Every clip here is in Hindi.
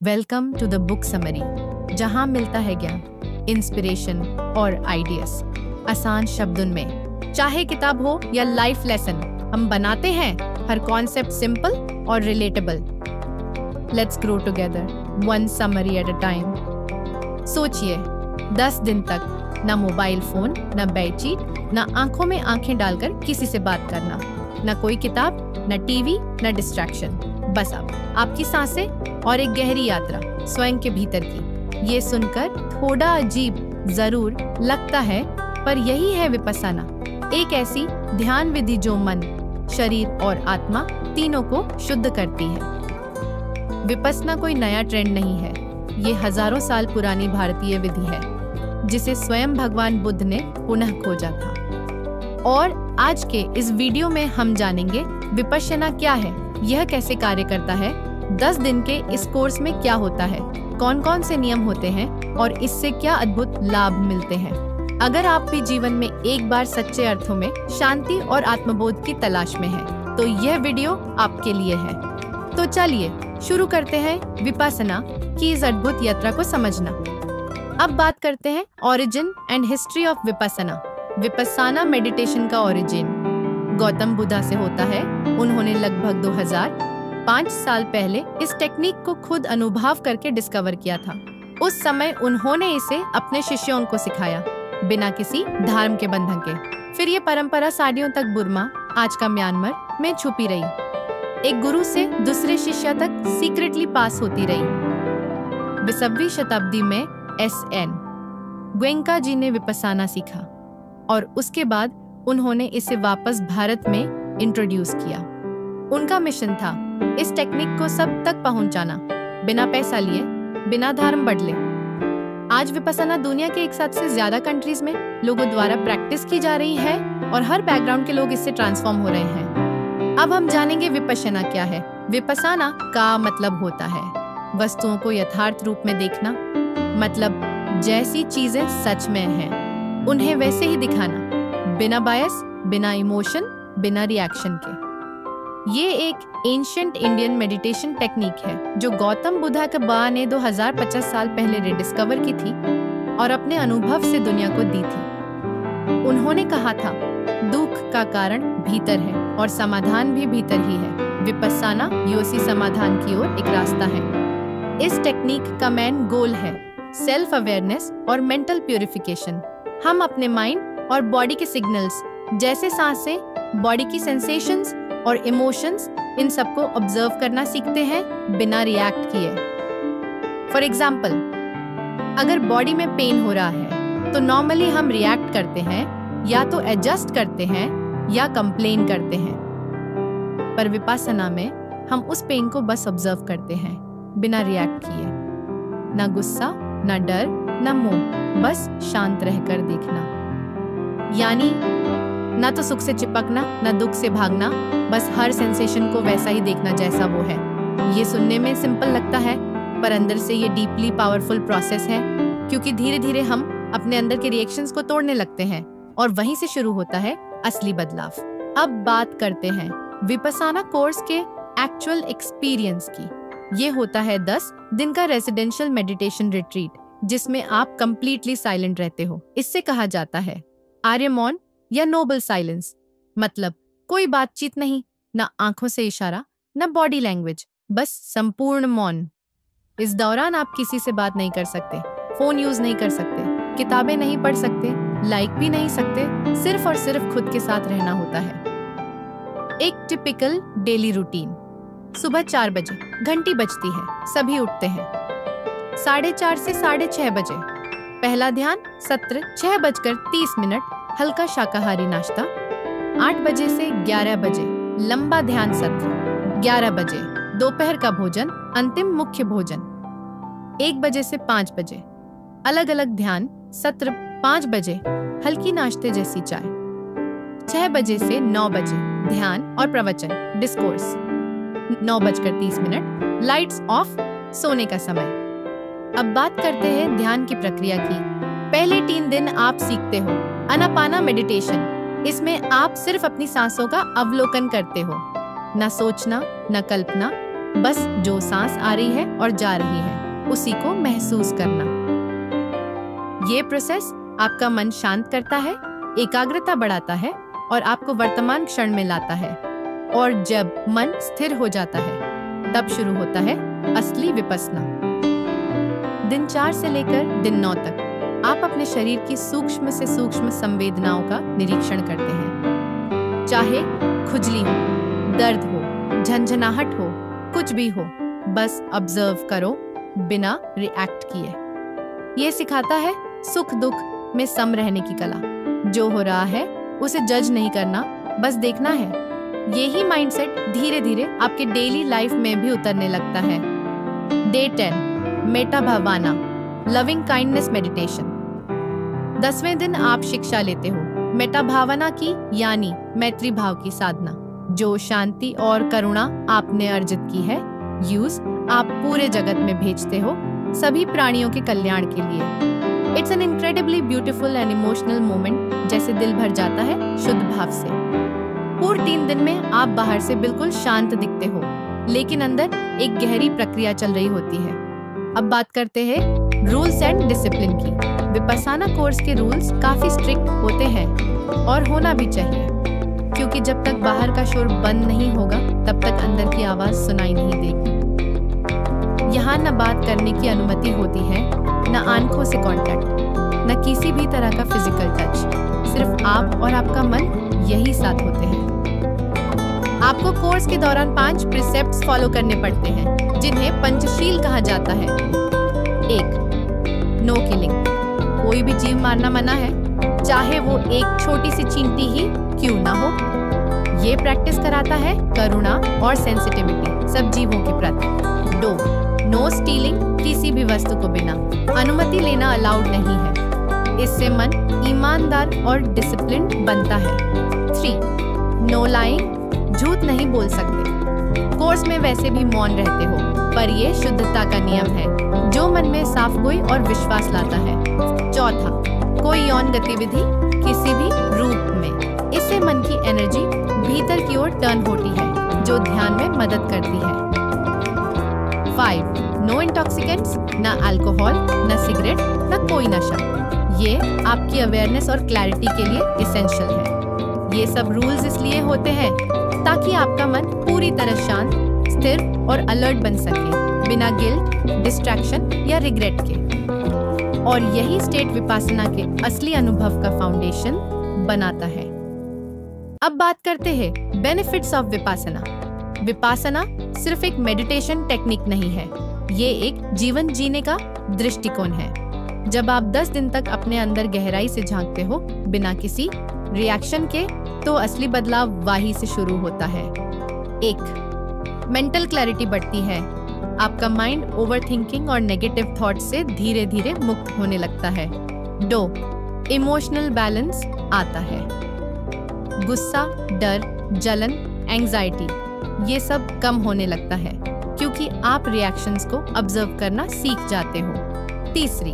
Welcome to the book summary, जहां मिलता है ज्ञान, इंस्पिरेशन और आइडियाज आसान शब्दों में। चाहे किताब हो या लाइफ लेसन, हम बनाते हैं हर कॉन्सेप्ट सिंपल और relatable. Let's grow together, one summary at a time. सोचिए, 10 दिन तक ना मोबाइल फोन, ना बेडशीट, ना आंखों में आंखें डालकर किसी से बात करना, ना कोई किताब, ना टीवी, ना डिस्ट्रैक्शन, बस आपकी सांसें और एक गहरी यात्रा स्वयं के भीतर की। ये सुनकर थोड़ा अजीब जरूर लगता है, पर यही है विपस्साना, एक ऐसी ध्यान विधि जो मन, शरीर और आत्मा तीनों को शुद्ध करती है। विपस्सना कोई नया ट्रेंड नहीं है, ये हजारों साल पुरानी भारतीय विधि है जिसे स्वयं भगवान बुद्ध ने पुनः खोजा था। और आज के इस वीडियो में हम जानेंगे विपस्सना क्या है, यह कैसे कार्य करता है, 10 दिन के इस कोर्स में क्या होता है, कौन कौन से नियम होते हैं और इससे क्या अद्भुत लाभ मिलते हैं। अगर आप भी जीवन में एक बार सच्चे अर्थों में शांति और आत्मबोध की तलाश में हैं, तो यह वीडियो आपके लिए है। तो चलिए शुरू करते हैं विपस्सना की इस अद्भुत यात्रा को समझना। अब बात करते हैं origin and history of Vipassana. Vipassana meditation का ओरिजिन गौतम बुद्धा से होता है। उन्होंने लगभग 2005 साल पहले इस टेक्निक को खुद अनुभव करके डिस्कवर किया था। उस समय उन्होंने इसे अपने शिष्यों को सिखाया, बिना किसी धर्म के बंधन के। फिर ये परंपरा सदियों तक बुर्मा, आज का म्यांमार, में छुपी रही, एक गुरु से दूसरे शिष्य तक सीक्रेटली पास होती रही। 20वीं शताब्दी में SN गोएंका जी ने विपस्सना सीखा और उसके बाद उन्होंने इसे वापस भारत में इंट्रोड्यूस किया। उनका मिशन था इस टेक्निक को सब तक पहुंचाना, बिना पैसा लिए, बिना धर्म बदले। आज विपस्सना दुनिया के 1 से ज्यादा कंट्रीज में लोगों द्वारा प्रैक्टिस की जा रही है और हर बैकग्राउंड के लोग इससे ट्रांसफॉर्म हो रहे हैं। अब हम जानेंगे विपस्सना क्या है। विपस्सना का मतलब होता है वस्तुओं को यथार्थ रूप में देखना, मतलब जैसी चीजें सच में हैं, उन्हें वैसे ही दिखाना, बिना बायस, बिना इमोशन, बिना रिएक्शन के। ये एक एंशिएंट इंडियन मेडिटेशन टेक्निक है जो गौतम बुद्ध के बा ने 2050 साल पहले रिडिस्कवर की थी और अपने अनुभव से दुनिया को दी थी। उन्होंने कहा था, दुख का कारण भीतर है और समाधान भी भीतर ही है। विपस्सना योसी समाधान की ओर एक रास्ता है। इस टेक्निक का मेन गोल है सेल्फ अवेयरनेस और मेंटल प्यूरिफिकेशन। हम अपने माइंड और बॉडी के सिग्नल्स, जैसे सांसें, बॉडी की सेंसेशंस और इमोशंस, इन सबको ऑब्जर्व करना सीखते हैं बिना रिएक्ट किए। फॉर एग्जाम्पल, अगर बॉडी में पेन हो रहा है तो नॉर्मली हम रिएक्ट करते हैं, या तो एडजस्ट करते हैं या कंप्लेन करते हैं। पर विपस्सना में हम उस पेन को बस ऑब्जर्व करते हैं बिना रिएक्ट किए। ना गुस्सा, ना डर, ना मोह, बस शांत रहकर देखना। यानी ना तो सुख से चिपकना, ना दुख से भागना, बस हर सेंसेशन को वैसा ही देखना जैसा वो है। ये सुनने में सिंपल लगता है, पर अंदर से ये डीपली पावरफुल प्रोसेस है, क्योंकि धीरे धीरे हम अपने अंदर के रिएक्शंस को तोड़ने लगते हैं और वहीं से शुरू होता है असली बदलाव। अब बात करते हैं विपस्सना कोर्स के एक्चुअल एक्सपीरियंस की। ये होता है 10 दिन का रेजिडेंशियल मेडिटेशन रिट्रीट, जिसमें आप कंप्लीटली साइलेंट रहते हो। इससे कहा जाता है आर्य मौन या नोबल साइलेंस, मतलब कोई बातचीत नहीं, ना आंखों से इशारा, ना बॉडी लैंग्वेज, बस संपूर्ण मौन। इस दौरान आप किसी से बात नहीं कर सकते, फोन यूज नहीं कर सकते, किताबें नहीं पढ़ सकते, लाइक भी नहीं सकते, सिर्फ और सिर्फ खुद के साथ रहना होता है। एक टिपिकल डेली रूटीन। सुबह 4 बजे घंटी बजती है, सभी उठते हैं। 4:30 से 6:30 बजे पहला ध्यान सत्र, 6:30 हल्का शाकाहारी नाश्ता। 8 बजे से 11 बजे लंबा ध्यान सत्र। 11 बजे दोपहर का भोजन, अंतिम मुख्य भोजन। 1 बजे से 5 बजे अलग अलग ध्यान सत्र। 5 बजे हल्की नाश्ते जैसी चाय। 6 बजे से 9 बजे ध्यान और प्रवचन, डिस्कोर्स। 9:30 लाइट्स ऑफ, सोने का समय। अब बात करते हैं ध्यान की प्रक्रिया की। पहले 3 दिन आप सीखते हो आनापाना मेडिटेशन। इसमें आप सिर्फ अपनी सांसों का अवलोकन करते हो, ना सोचना, ना कल्पना, बस जो सांस आ रही है और जा रही है। उसी को महसूस करना। ये प्रोसेस आपका मन शांत करता है, एकाग्रता बढ़ाता है और आपको वर्तमान क्षण में लाता है। और जब मन स्थिर हो जाता है तब शुरू होता है असली विपस्सना। दिन 4 से लेकर दिन 9 तक आप अपने शरीर की सूक्ष्म से सूक्ष्म संवेदनाओं का निरीक्षण करते हैं। चाहे खुजली हो, दर्द हो, झंझनाहट हो, कुछ भी हो, बस ऑब्जर्व करो बिना रिएक्ट किए। ये सिखाता है सुख दुख में सम रहने की कला। जो हो रहा है उसे जज नहीं करना, बस देखना है। यही माइंडसेट धीरे धीरे आपके डेली लाइफ में भी उतरने लगता है। डे 10 मेटा भावना, लविंग काइंडनेस मेडिटेशन। 10वें दिन आप शिक्षा लेते हो मेटा भावना की, यानी मैत्री भाव की साधना। जो शांति और करुणा आपने अर्जित की है, यूज आप पूरे जगत में भेजते हो सभी प्राणियों के कल्याण के लिए। It's an incredibly beautiful and emotional moment, जैसे दिल भर जाता है शुद्ध भाव से। पूरे 3 दिन में आप बाहर से बिल्कुल शांत दिखते हो, लेकिन अंदर एक गहरी प्रक्रिया चल रही होती है। अब बात करते हैं रूल्स एंड डिसिप्लिन की। विपस्साना कोर्स के रूल्स काफी स्ट्रिक्ट होते हैं और होना भी चाहिए, क्योंकि जब तक बाहर का शोर बंद नहीं होगा तब तक अंदर की आवाज सुनाई नहीं देगी। यहाँ न बात करने की अनुमति होती है, न आंखों से कांटेक्ट, न किसी भी तरह का फिजिकल टच। सिर्फ आप और आपका मन यही साथ होते हैं। आपको कोर्स के दौरान 5 प्रिसेप्ट्स फॉलो करने पड़ते हैं, जिन्हें पंचशील कहा जाता है। 1. नो किलिंग, कोई भी जीव मारना मना है, चाहे वो एक छोटी सी चींटी ही क्यों ना हो। ये प्रैक्टिस कराता है करुणा और सेंसिटिविटी सब जीवों के प्रति। 2. नो स्टीलिंग, किसी भी वस्तु को बिना अनुमति लेना अलाउड नहीं है। इससे मन ईमानदार और डिसिप्लिन्ड बनता है। 3. नो लाइंग, झूठ नहीं बोल सकते। कोर्स में वैसे भी मौन रहते हो, पर ये शुद्धता का नियम है जो मन में साफ गोई और विश्वास लाता है। 4. कोई यौन गतिविधि किसी भी रूप में, इससे मन की एनर्जी भीतर की ओर टर्न होती है, जो ध्यान में मदद करती है। 5. नो इंटॉक्सिकेंट्स, न अल्कोहल, न सिगरेट, न कोई नशा। ये आपकी अवेयरनेस और क्लैरिटी के लिए एसेंशियल है। ये सब रूल्स इसलिए होते हैं ताकि आपका मन पूरी तरह शांत, स्थिर और अलर्ट बन सके, बिना गिल्ट, डिस्ट्रैक्शन या रिग्रेट के। और यही स्टेट विपस्सना के असली अनुभव का फाउंडेशन बनाता है। अब बात करते हैं बेनिफिट्स ऑफ विपस्सना। विपस्सना सिर्फ एक मेडिटेशन टेक्निक नहीं है, ये एक जीवन जीने का दृष्टिकोण है। जब आप 10 दिन तक अपने अंदर गहराई से झांकते हो बिना किसी रिएक्शन के, तो असली बदलाव वहीं से शुरू होता है। 1. मेंटल क्लैरिटी बढ़ती है। आपका माइंड ओवरथिंकिंग और नेगेटिव थॉट से धीरे धीरे मुक्त होने लगता है। 2. इमोशनल बैलेंस आता है। गुस्सा, डर, जलन, एंजाइटी, ये सब कम होने लगता है, क्योंकि आप रिएक्शंस को ऑब्जर्व करना सीख जाते हो। 3.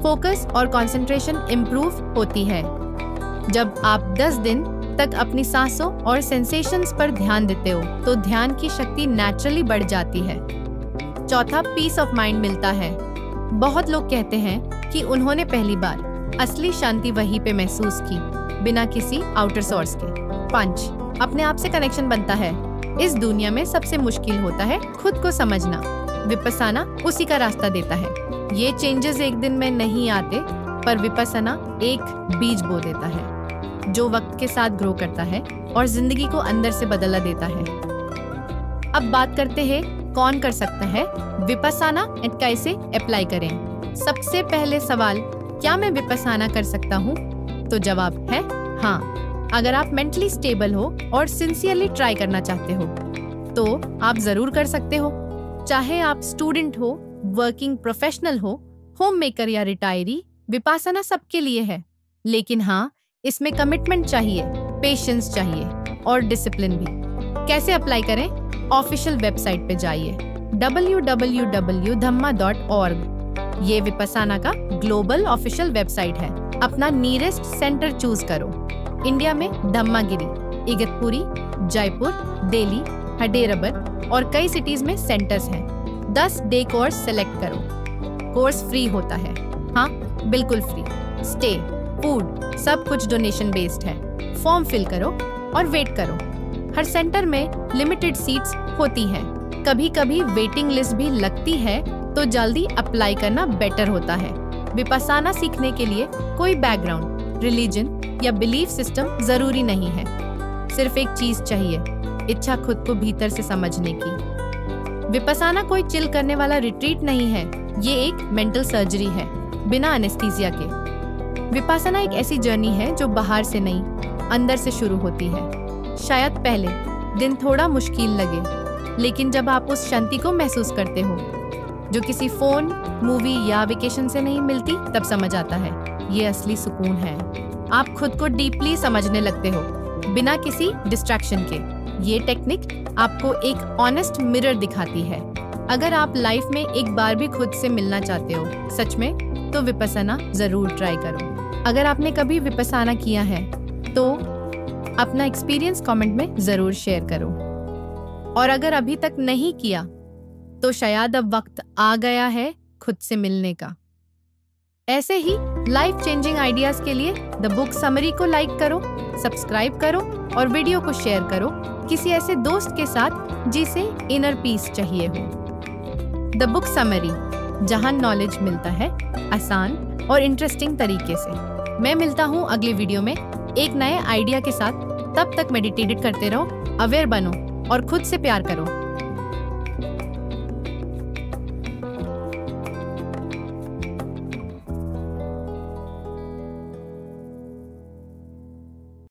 फोकस और कंसंट्रेशन इम्प्रूव होती है। जब आप 10 दिन तक अपनी सांसों और सेंसेशंस पर ध्यान देते हो, तो ध्यान की शक्ति नेचुरली बढ़ जाती है। 4. पीस ऑफ माइंड मिलता है। बहुत लोग कहते हैं कि उन्होंने पहली बार असली शांति वहीं पे महसूस की, बिना किसी आउटर सोर्स के। 5. अपने आप से कनेक्शन बनता है। इस दुनिया में सबसे मुश्किल होता है खुद को समझना। विपस्सना उसी का रास्ता देता है। ये चेंजेस एक दिन में नहीं आते, पर विपस्सना एक बीज बो देता है जो वक्त के साथ ग्रो करता है और जिंदगी को अंदर से बदला देता है। अब बात करते हैं कौन कर सकता है विपस्सना एंड कैसे अप्लाई करें। सबसे पहले सवाल, क्या मैं विपस्सना कर सकता हूँ? तो जवाब है हाँ। अगर आप मेंटली स्टेबल हो और सिंसियरली ट्राई करना चाहते हो, तो आप जरूर कर सकते हो। चाहे आप स्टूडेंट हो, वर्किंग प्रोफेशनल हो, होम मेकर या रिटायरी, विपस्सना सबके लिए है। लेकिन हाँ, इसमें कमिटमेंट चाहिए, पेशेंस चाहिए और डिसिप्लिन भी। कैसे अप्लाई करें? ऑफिशियल वेबसाइट पे जाइए www.dhamma.org। ये विपस्सना का ग्लोबल ऑफिशियल वेबसाइट है। अपना नियरेस्ट सेंटर चूज करो। इंडिया में धम्मागिरी, इगतपुरी, जयपुर, दिल्ली, हैदराबाद और कई सिटीज में सेंटर्स हैं। 10 डे कोर्स सेलेक्ट करो। कोर्स फ्री होता है। हाँ, बिल्कुल फ्री। स्टे, फूड, सब कुछ डोनेशन बेस्ड है। फॉर्म फिल करो और वेट करो। हर सेंटर में लिमिटेड सीट्स होती हैं। कभी कभी वेटिंग लिस्ट भी लगती है, तो जल्दी अप्लाई करना बेटर होता है। विपस्साना सीखने के लिए कोई बैकग्राउंड, रिलीजन या बिलीफ सिस्टम जरूरी नहीं है। सिर्फ एक चीज चाहिए, इच्छा खुद को भीतर से समझने की। विपस्साना कोई चिल करने वाला रिट्रीट नहीं है, ये एक मेंटल सर्जरी है, बिना एनेस्थीसिया के। विपस्साना एक ऐसी जर्नी है जो बाहर से नहीं, अंदर से शुरू होती है। शायद पहले दिन थोड़ा मुश्किल लगे, लेकिन जब आप उस शांति को महसूस करते हो जो किसी फोन, मूवी या वेकेशन से नहीं मिलती, तब समझ आता है ये असली सुकून है। आप खुद को डीपली समझने लगते हो, बिना किसी डिस्ट्रैक्शन के। ये टेक्निक आपको एक ऑनेस्ट मिरर दिखाती है। अगर आप लाइफ में एक बार भी खुद से मिलना चाहते हो सच में, तो विपस्साना जरूर ट्राई करो। अगर आपने कभी विपस्साना किया है तो अपना एक्सपीरियंस कमेंट में जरूर शेयर करो। और अगर अभी तक नहीं किया तो शायद अब वक्त आ गया है खुद से मिलने का। ऐसे ही लाइफ चेंजिंग आइडियाज के लिए द बुक समरी को लाइक करो, सब्सक्राइब करो और वीडियो को शेयर करो किसी ऐसे दोस्त के साथ जिसे इनर पीस चाहिए हो। द बुक समरी, जहां नॉलेज मिलता है आसान और इंटरेस्टिंग तरीके से। मैं मिलता हूं अगले वीडियो में एक नए आइडिया के साथ। तब तक मेडिटेट करते रहो, अवेयर बनो और खुद से प्यार करो।